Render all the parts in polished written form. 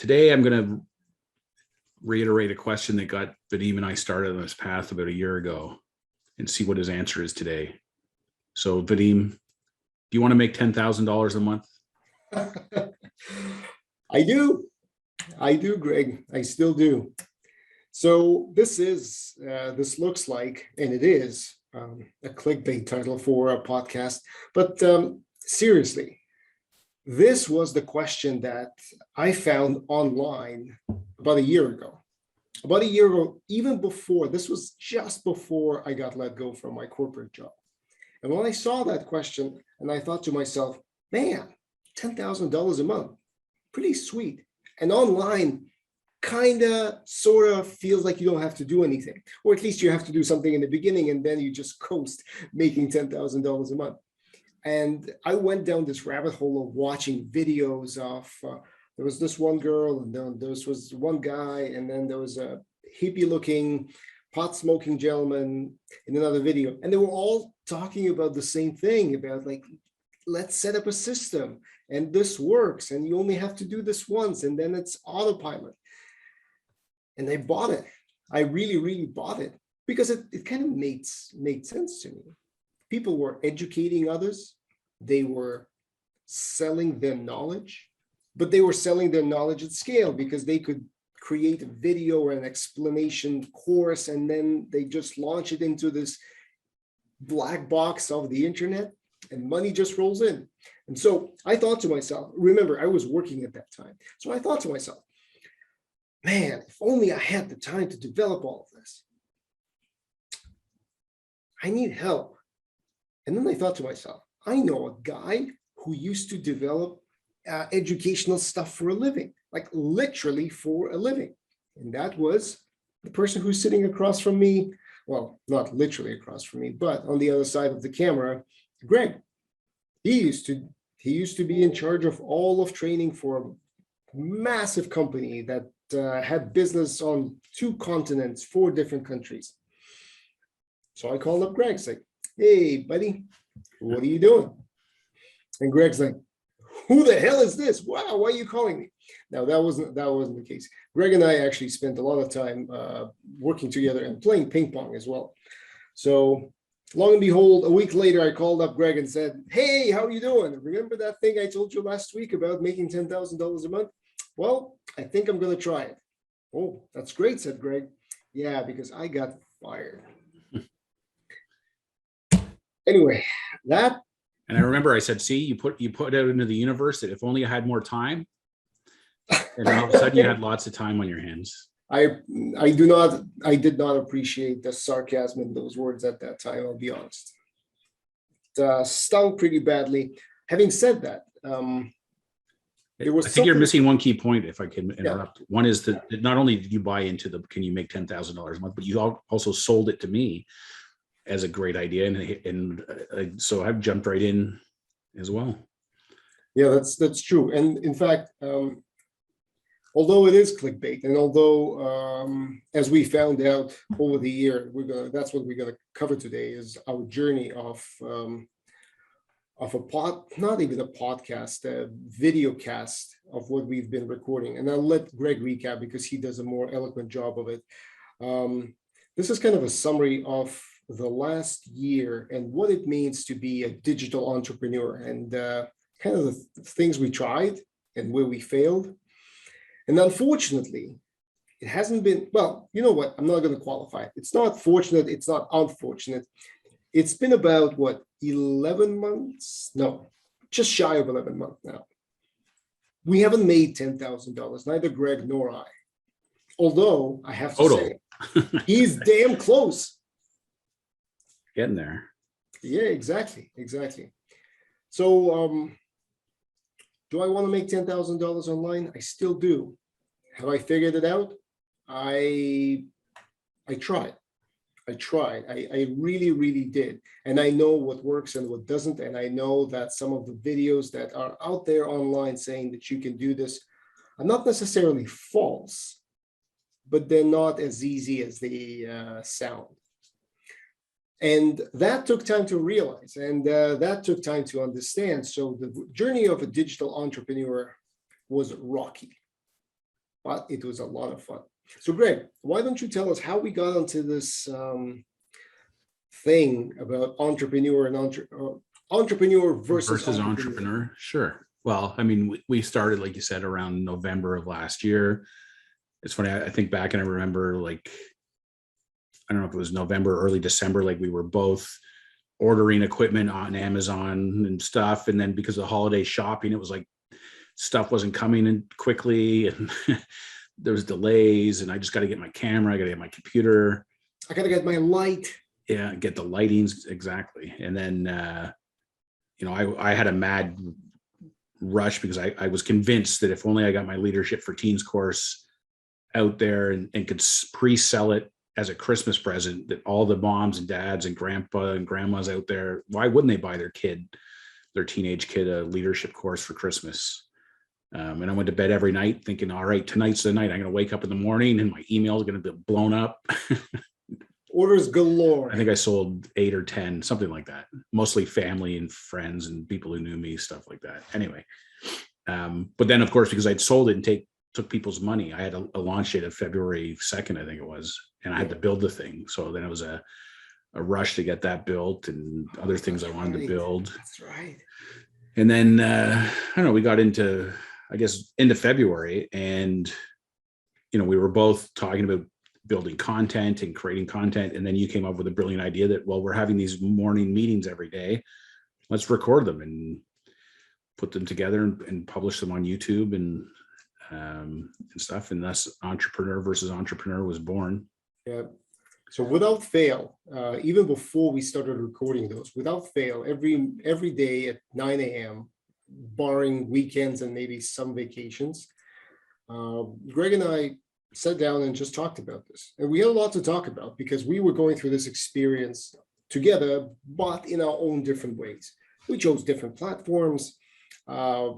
Today, I'm going to reiterate a question that got Vadim and I started on this path about a year ago and see what his answer is today. So, Vadim, do you want to make $10,000 a month? I do, Greg. I still do. So this looks like, and it is a clickbait title for a podcast. But seriously, this was the question that I found online about a year ago. About a year ago, even before, this was just before I got let go from my corporate job. And when I saw that question, and I thought to myself, man, $10,000 a month, pretty sweet. And online, kind of, sort of feels like you don't have to do anything, or at least you have to do something in the beginning, and then you just coast making $10,000 a month. And I went down this rabbit hole of watching videos of, there was this one girl, and then there was one guy, and then there was a hippie-looking, pot-smoking gentleman in another video. And they were all talking about the same thing, about like, let's set up a system, and this works, and you only have to do this once, and then it's autopilot. And I bought it. I really, really bought it because it kind of made sense to me. People were educating others. They were selling their knowledge, but they were selling their knowledge at scale because they could create a video or an explanation course, and then they just launch it into this black box of the internet, and money just rolls in. And so I thought to myself, remember, I was working at that time. So I thought to myself, man, if only I had the time to develop all of this. I need help. And then I thought to myself, I know a guy who used to develop educational stuff for a living, like literally for a living. And that was the person who's sitting across from me. Well, not literally across from me, but on the other side of the camera, Greg. He used to be in charge of all of training for a massive company that had business on 2 continents, 4 different countries. So I called up Greg, like, hey, buddy, what are you doing? And Greg's like, who the hell is this? Wow, why are you calling me? Now, that wasn't the case. Greg and I actually spent a lot of time working together and playing ping pong as well. So long and behold, a week later, I called up Greg and said, hey, how are you doing? Remember that thing I told you last week about making $10,000 a month? Well, I think I'm going to try it. Oh, that's great, said Greg. Yeah, because I got fired. Anyway, that. And I remember I said, see, you put out into the universe that if only I had more time, and all of a sudden you had lots of time on your hands. I did not appreciate the sarcasm in those words at that time, I'll be honest. It stung pretty badly. Having said that, I think you're missing one key point, if I can interrupt. Yeah. One is that not only did you buy into can you make $10,000 a month, but you also sold it to me as a great idea. And so I've jumped right in as well. Yeah, that's true. And in fact, although it is clickbait, and although, as we found out over the year, that's what we're gonna cover today, is our journey of not even a podcast, a video cast of what we've been recording. And I'll let Greg recap because he does a more eloquent job of it. This is kind of a summary of the last year and what it means to be a digital entrepreneur, and kind of the things we tried and where we failed. And unfortunately, it hasn't been, well, you know what? I'm not going to qualify it. It's not fortunate. It's not unfortunate. It's been about, 11 months? No, just shy of 11 months now. We haven't made $10,000, neither Greg nor I. Although, I have to say, he's damn close. Getting there. Yeah, exactly. So, do I want to make $10,000 online? I still do. Have I figured it out? I tried. I really, really did. And I know what works and what doesn't. And I know that some of the videos that are out there online saying that you can do this are not necessarily false, but they're not as easy as they sound. And that took time to realize, and that took time to understand. So the journey of a digital entrepreneur was rocky. but it was a lot of fun. So Greg, why don't you tell us how we got onto this thing about entrepreneur and entrepreneur versus entrepreneur? Sure. Well, I mean, we started, like you said, around November of last year. It's funny, I think back and I remember, like, I don't know if it was November, early December, like we were both ordering equipment on Amazon and stuff. And then because of the holiday shopping, it was like stuff wasn't coming in quickly and there was delays, and I just got to get my camera, I got to get my computer. I got to get my light. Yeah, get the lightings, exactly. And then, I had a mad rush because I was convinced that if only I got my leadership for teens course out there and could pre-sell it as a Christmas present, that all the moms and dads and grandpa and grandmas out there, why wouldn't they buy their teenage kid a leadership course for Christmas? And I went to bed every night thinking, all right, tonight's the night. I'm going to wake up in the morning and my email is going to be blown up. Orders galore. I think I sold 8 or 10, something like that. Mostly family and friends and people who knew me, stuff like that. Anyway, but then of course, because I'd sold it and took people's money, I had a launch date of February 2nd, I think it was, and I had to build the thing. So then it was a rush to get that built and other things I wanted to build. That's right. And then I don't know, we got into February, and we were both talking about building content and creating content. And then you came up with a brilliant idea that, well, we're having these morning meetings every day. Let's record them and put them together and publish them on YouTube and stuff. And thus Entrepreneur versus Entrepreneur was born. Yeah. So without fail, even before we started recording those, without fail, every day at 9 a.m., barring weekends and maybe some vacations, Greg and I sat down and just talked about this. And we had a lot to talk about because we were going through this experience together, but in our own different ways. We chose different platforms.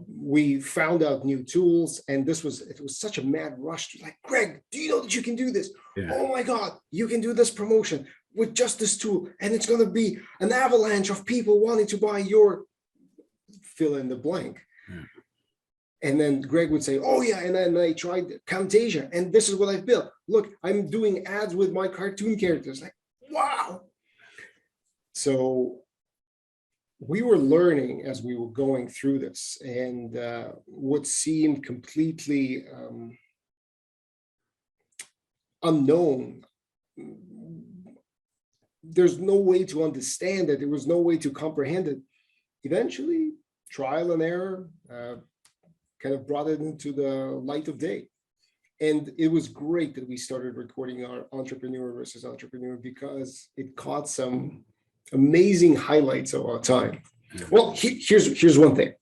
We found out new tools, and it was such a mad rush to, like, Greg, do you know that you can do this? Yeah. Oh my God, you can do this promotion with just this tool, and it's going to be an avalanche of people wanting to buy your fill in the blank. Yeah. And then Greg would say, oh yeah, and then I tried Camtasia, and this is what I've built. Look, I'm doing ads with my cartoon characters. Like, wow. So we were learning as we were going through this, and what seemed completely unknown, there's no way to understand it. There was no way to comprehend it. Eventually, trial and error kind of brought it into the light of day. And it was great that we started recording our Entrepreneur versus Entrepreneur, because it caught some amazing highlights of our time. Well, here's one thing.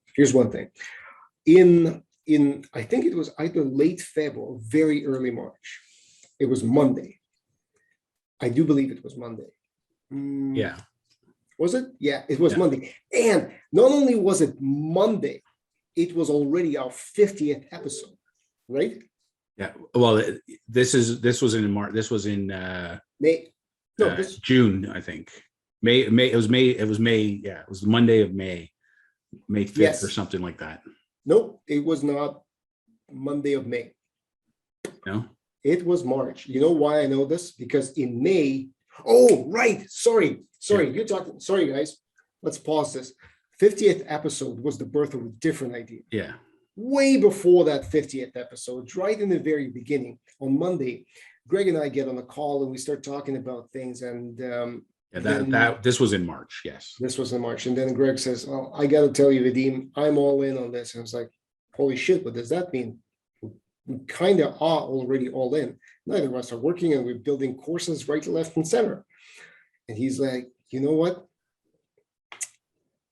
In I think it was either late February or very early March. It was Monday. I do believe it was Monday. Yeah. Was it? Yeah, it was Monday. And not only was it Monday, it was already our 50th episode, right? Yeah. Well, this was in March. This was in May. No, June, I think. May. It was May. Yeah, it was Monday of May 5th or something like that. Nope, it was not Monday of May. No, it was March. You know why I know this? Because in May. Oh, right. Sorry. You're talking. Sorry, guys. Let's pause this. 50th episode was the birth of a different idea. Yeah. Way before that 50th episode, right in the very beginning, on Monday, Greg and I get on a call and we start talking about things. And this was in March. Yes. This was in March. And then Greg says, "Oh, I got to tell you, Vadim, I'm all in on this." And I was like, holy shit, what does that mean? We kind of are already all in. Neither of us are working, and we're building courses right, left, and center. And he's like, you know what?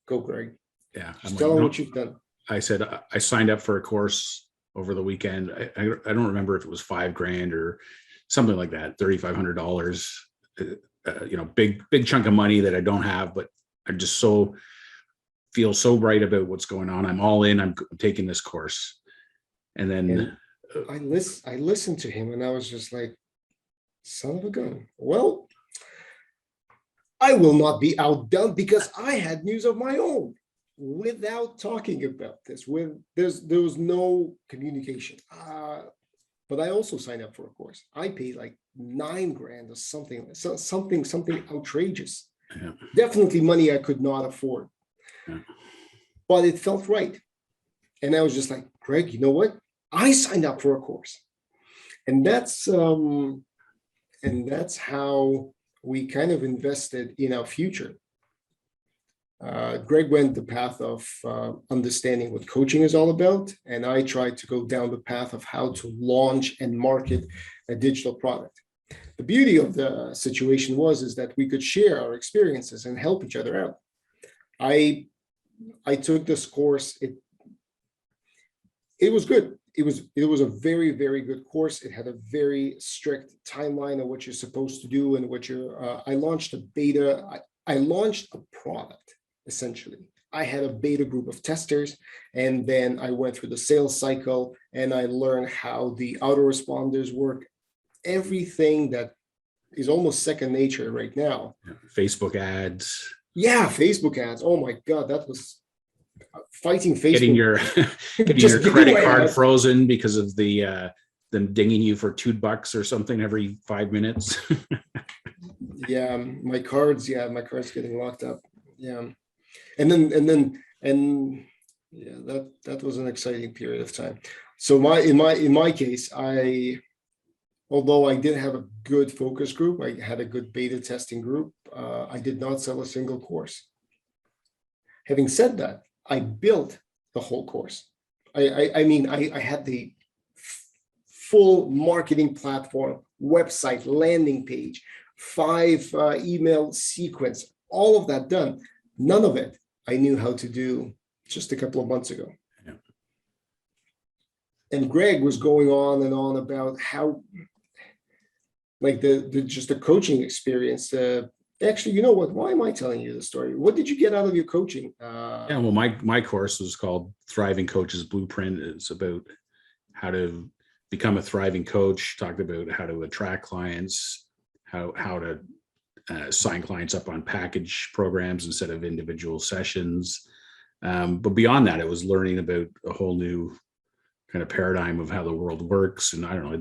Go, Greg. Yeah. Just tell him what you've done. I said, I signed up for a course over the weekend. I don't remember if it was $5,000 or something like that, $3,500, big chunk of money that I don't have, but I just feel so right about what's going on. I'm all in. I'm taking this course. And then I listened to him and I was just like, son of a gun. Well, I will not be outdone because I had news of my own. Without talking about this, there was no communication. but I also signed up for a course. I paid like $9,000 or something, something outrageous. Yeah. Definitely money I could not afford, Yeah. but it felt right. And I was just like, Greg, you know what? I signed up for a course, and that's how we kind of invested in our future. Greg went the path of understanding what coaching is all about, and I tried to go down the path of how to launch and market a digital product. The beauty of the situation is that we could share our experiences and help each other out. I took this course. It was good. It was a very, very good course. It had a very strict timeline of what you're supposed to do and what you're. I launched a beta. I launched a product. Essentially, I had a beta group of testers, and then I went through the sales cycle and I learned how the autoresponders work, everything that is almost second nature right now. Facebook ads. Yeah, Facebook ads. Oh my God, that was fighting Facebook. Getting your credit card frozen because of them dinging you for $2 or something every 5 minutes. Yeah, my cards getting locked up. Yeah. And yeah, that was an exciting period of time. So in my case, although I did have a good focus group, I had a good beta testing group, I did not sell a single course. Having said that, I built the whole course. I mean, I had the full marketing platform, website, landing page, 5 email sequence, all of that done. None of it I knew how to do just a couple of months ago. Yeah. And Greg was going on and on about how, like the coaching experience. Actually, you know what? Why am I telling you the story? What did you get out of your coaching? Yeah, well, my course was called Thriving Coaches Blueprint. It's about how to become a thriving coach. Talked about how to attract clients, how to sign clients up on package programs instead of individual sessions. But beyond that, it was learning about a whole new kind of paradigm of how the world works. And I don't know,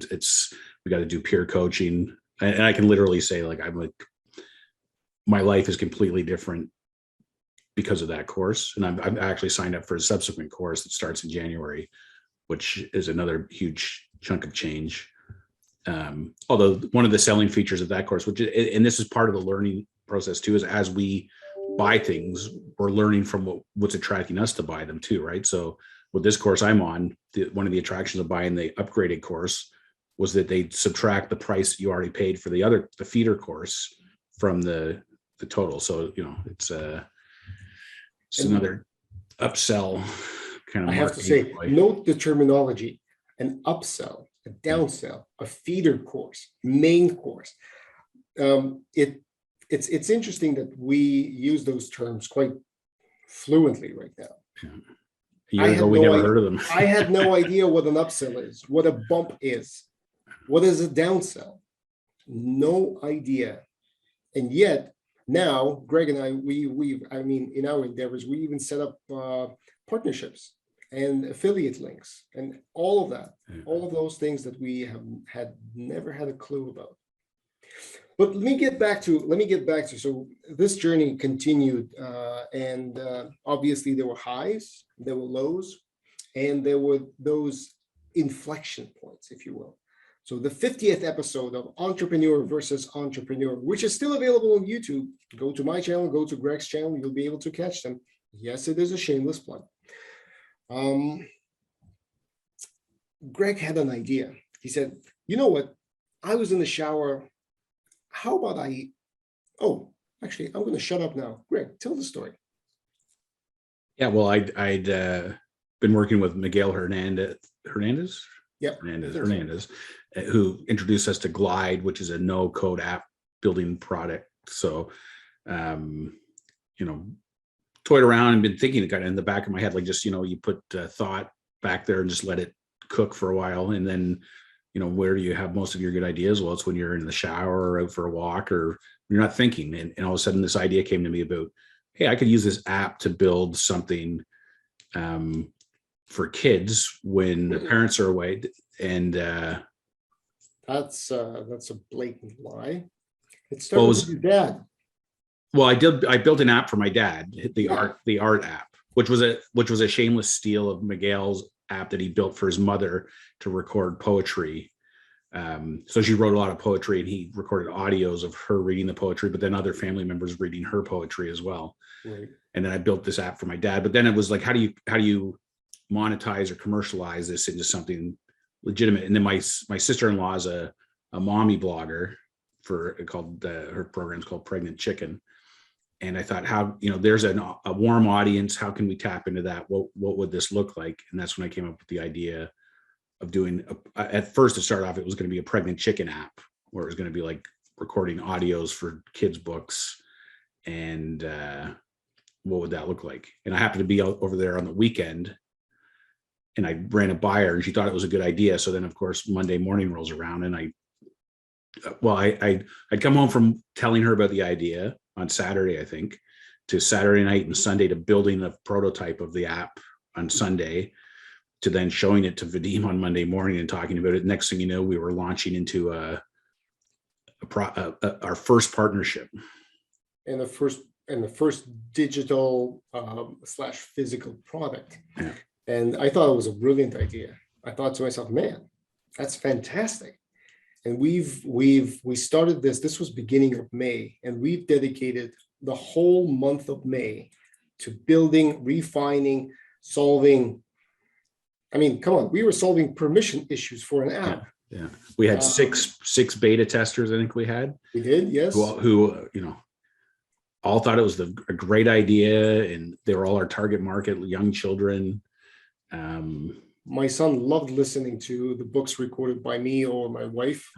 we got to do peer coaching. And I can literally say, like, my life is completely different because of that course. And I've actually signed up for a subsequent course that starts in January, which is another huge chunk of change. Although one of the selling features of that course, and this is part of the learning process too, is as we buy things, we're learning from what's attracting us to buy them too, right? So with this course I'm on, one of the attractions of buying the upgraded course was that they subtract the price you already paid for the feeder course from the total. So, it's another upsell kind of. I have to say, note the terminology: an upsell, a downsell, a feeder course, main course. It's interesting that we use those terms quite fluently right now. Yeah. A year ago, we never heard of them. I had no idea what an upsell is, what a bump is, what is a downsell. No idea. And yet now, Greg and I, in our endeavors, we even set up partnerships and affiliate links and all of that, all of those things that we have never had a clue about. But let me get back to, so this journey continued, and obviously there were highs, there were lows, and there were those inflection points, if you will. So the 50th episode of Entrepreneur versus Entrepreneur, which is still available on YouTube. Go to my channel, go to Greg's channel, you'll be able to catch them. Yes, it is a shameless plug. Greg had an idea. He said, you know what? I was in the shower. How about actually, I'm going to shut up now. Greg, tell the story. Yeah, well, I'd been working with Miguel Hernandez, who introduced us to Glide, which is a no-code app building product. So, toyed around and been thinking kind of in the back of my head, like just, you put thought back there and just let it cook for a while. And then, where do you have most of your good ideas? Well, it's when you're in the shower or out for a walk or you're not thinking. And all of a sudden this idea came to me about, hey, I could use this app to build something for kids when the parents are away. And That's a blatant lie. It Well, started with your dad. well, I built an app for my dad, the Yeah. art app, which was a shameless steal of Miguel's app that he built for his mother to record poetry. So she wrote a lot of poetry, and he recorded audios of her reading the poetry, but then other family members reading her poetry as well. Right. And then I built this app for my dad. But then it was like, how do you monetize or commercialize this into something legitimate? And then my sister-in-law is a mommy blogger called her program's called Pregnant Chicken. And I thought, how, there's a warm audience. How can we tap into that? What would this look like? And that's when I came up with the idea of doing, at first to start off, it was going to be a pregnant chicken app, where it was going to be like recording audios for kids' books. And what would that look like? And I happened to be out over there on the weekend, and I ran it by her, and she thought it was a good idea. So then, of course, Monday morning rolls around, and I'd come home from telling her about the idea on Saturday, I think, to Saturday night and Sunday to building a prototype of the app on Sunday, to then showing it to Vadim on Monday morning and talking about it. Next thing you know, we were launching into our first partnership. And the first digital / physical product. Yeah. And I thought it was a brilliant idea. I thought to myself, man, that's fantastic. And we started this was beginning of May, and we've dedicated the whole month of May to building, refining, solving. I mean, come on, we were solving permission issues for an app. Yeah. We had six beta testers, I think we had. We did, yes. Who all thought it was a great idea, and they were all our target market, young children. My son loved listening to the books recorded by me or my wife.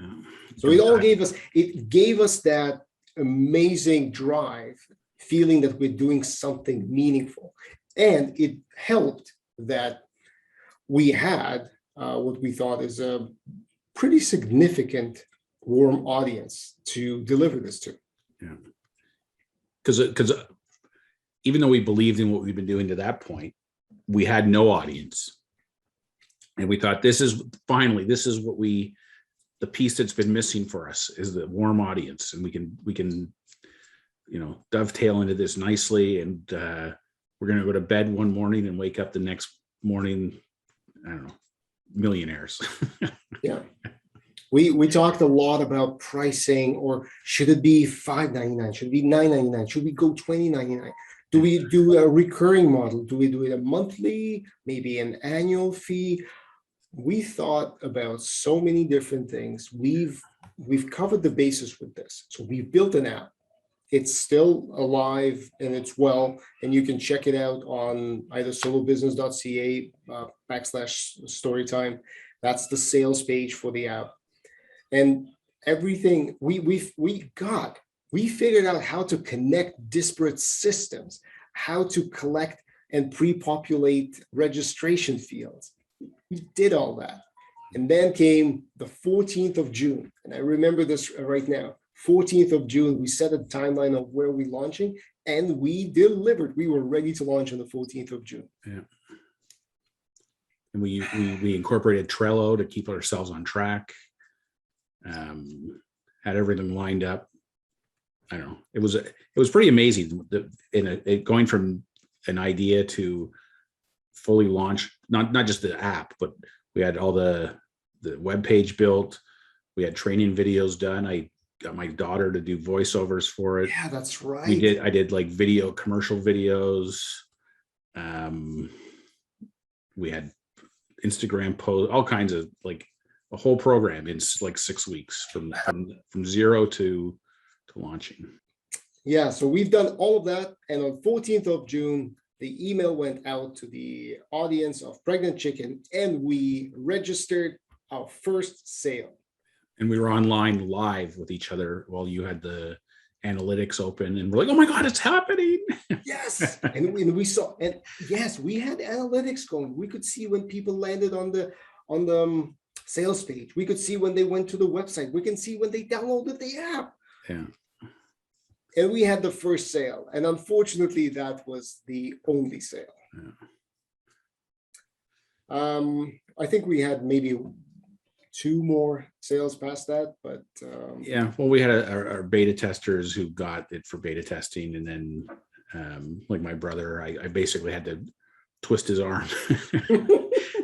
So it gave us that amazing drive, feeling that we're doing something meaningful. And it helped that we had what we thought is a pretty significant warm audience to deliver this to. Yeah. Because even though we believed in what we've been doing to that point, we had no audience. And we thought, this is what the piece that's been missing for us is the warm audience. And we can dovetail into this nicely. And we're going to go to bed one morning and wake up the next morning, I don't know, millionaires. Yeah. We talked a lot about pricing, or should it be $5.99? Should it be $9.99? Should we go $20.99? Do we do a recurring model? Do we do it a monthly, maybe an annual fee? We thought about so many different things. We've covered the bases with this. So we've built an app. It's still alive and it's well, and you can check it out on either solobusiness.ca /storytime. That's the sales page for the app. And everything we figured out how to connect disparate systems, how to collect and pre-populate registration fields. We did all that. And then came the 14th of June. And I remember this right now. 14th of June, we set a timeline of where we're launching, and we delivered. We were ready to launch on the 14th of June. Yeah. And we incorporated Trello to keep ourselves on track. Had everything lined up. I don't know. It was pretty amazing. Going from an idea to fully launch, not just the app, but we had all the web page built. We had training videos done. I got my daughter to do voiceovers for it. Yeah, that's right. I did like commercial videos. We had Instagram posts, all kinds of, like, a whole program in like 6 weeks from zero to launching. Yeah, so we've done all of that. And on 14th of June, the email went out to the audience of Pregnant Chicken, and we registered our first sale. And we were online live with each other while you had the analytics open, and we're like, oh my God, it's happening. Yes. And we saw, and yes, we had analytics going. We could see when people landed on the sales page. We could see when they went to the website. We can see when they downloaded the app. Yeah. And we had the first sale. And unfortunately, that was the only sale. Yeah. I think we had maybe 2 more sales past that, but Yeah, well, we had our beta testers who got it for beta testing, and then like my brother, I basically had to twist his arm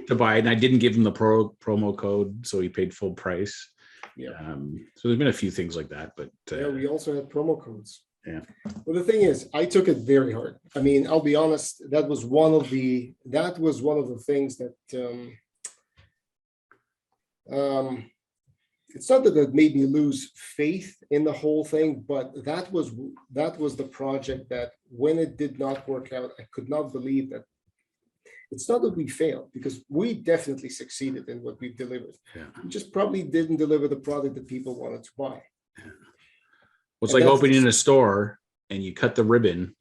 to buy it, and I didn't give him the promo code, so he paid full price. Yeah. So there's been a few things like that, but yeah, we also had promo codes. Yeah. Well, the thing is, I took it very hard. I mean, I'll be honest, that was one of the things that it's not that it made me lose faith in the whole thing, but that was the project that when it did not work out, I could not believe that. It's not that we failed, because we definitely succeeded in what we've delivered. Yeah. We just probably didn't deliver the product that people wanted to buy. Yeah. Well, it's like opening a store and you cut the ribbon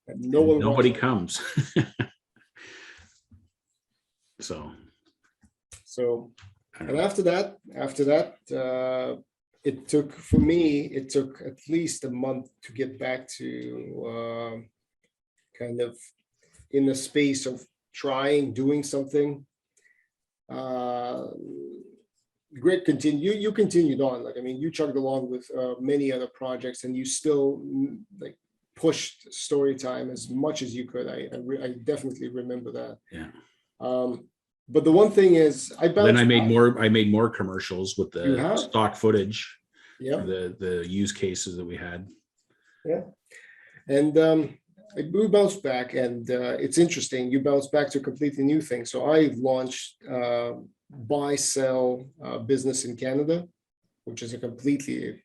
and nobody comes. So and after that, it took at least a month to get back to kind of in the space of doing something. Greg continued. You continued on. Like, I mean, you chugged along with many other projects, and you still like pushed story time as much as you could. I definitely remember that. Yeah. But the one thing is, then I made more commercials with the stock footage. Yeah. The use cases that we had. Yeah. And we bounced back, and it's interesting. You bounced back to a completely new thing. So I launched buy sell business in Canada, which is a completely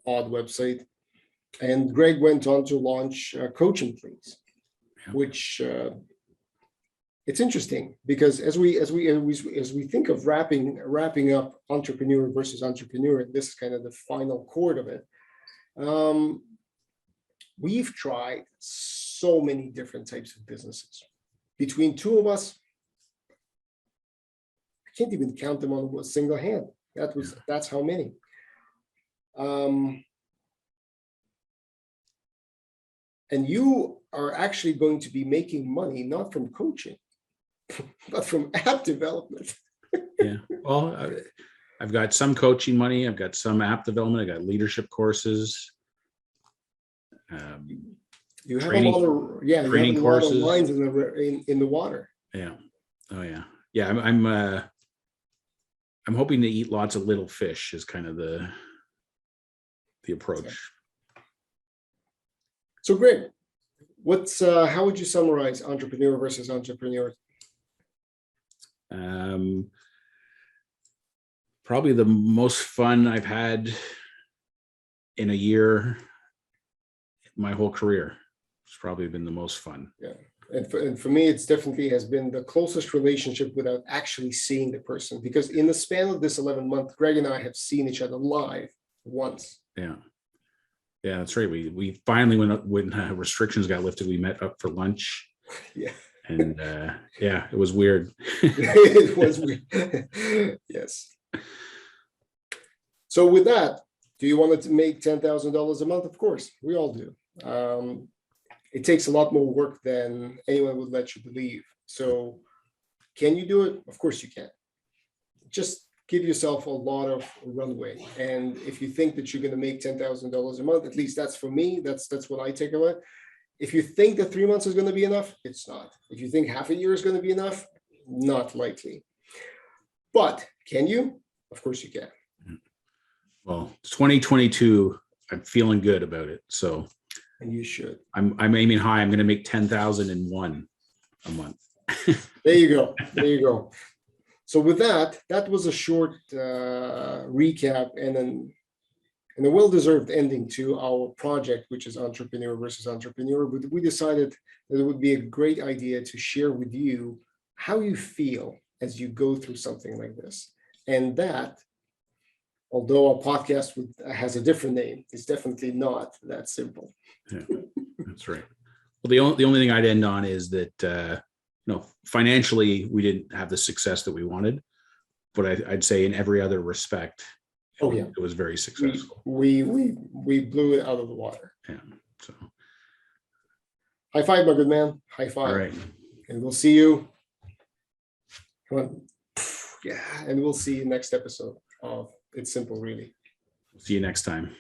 odd website. And Greg went on to launch Coaching Please, which it's interesting because as we think of wrapping up entrepreneur versus entrepreneur, and this is kind of the final chord of it. We've tried so many different types of businesses. Between two of us, I can't even count them on a single hand. That's how many. And you are actually going to be making money not from coaching, but from app development. Yeah. Well, I've got some coaching money. I've got some app development. I got leadership courses. You have training, a lot of training courses, lot of lines in the water. Yeah. Oh yeah. Yeah. I'm hoping to eat lots of little fish is kind of the approach. So Greg, how would you summarize entrepreneur versus entrepreneur? Probably the most fun I've had in a year, my whole career. It's probably been the most fun. Yeah. And for me, it's definitely has been the closest relationship without actually seeing the person, because in the span of this 11 months, Greg and I have seen each other live once. Yeah. Yeah, that's right. We finally, when restrictions got lifted, we met up for lunch. Yeah. And yeah, it was weird. It was weird. Yes. So with that, do you want to make $10,000 a month? Of course, we all do. It takes a lot more work than anyone would let you believe. So can you do it? Of course you can. Just give yourself a lot of runway. And if you think that you're going to make $10,000 a month, at least that's for me, that's what I take away. If you think that 3 months is going to be enough, it's not. If you think half a year is going to be enough, not likely. But can you? Of course you can. Well, 2022, I'm feeling good about it. So, and you should. I'm aiming high. I'm going to make 10,001 a month. There you go. There you go. So with that was a short recap and a well-deserved ending to our project, which is Entrepreneur versus Entrepreneur. But we decided that it would be a great idea to share with you how you feel as you go through something like this. And that, although a podcast has a different name, it's definitely not that simple. Yeah, that's right. Well, the only thing I'd end on is that financially we didn't have the success that we wanted, but I'd say in every other respect, it was very successful. We blew it out of the water. Yeah. So, high five, my good man. High five. All right. And we'll see you. Come on. Yeah, and we'll see you next episode of It's Simple, Really. See you next time.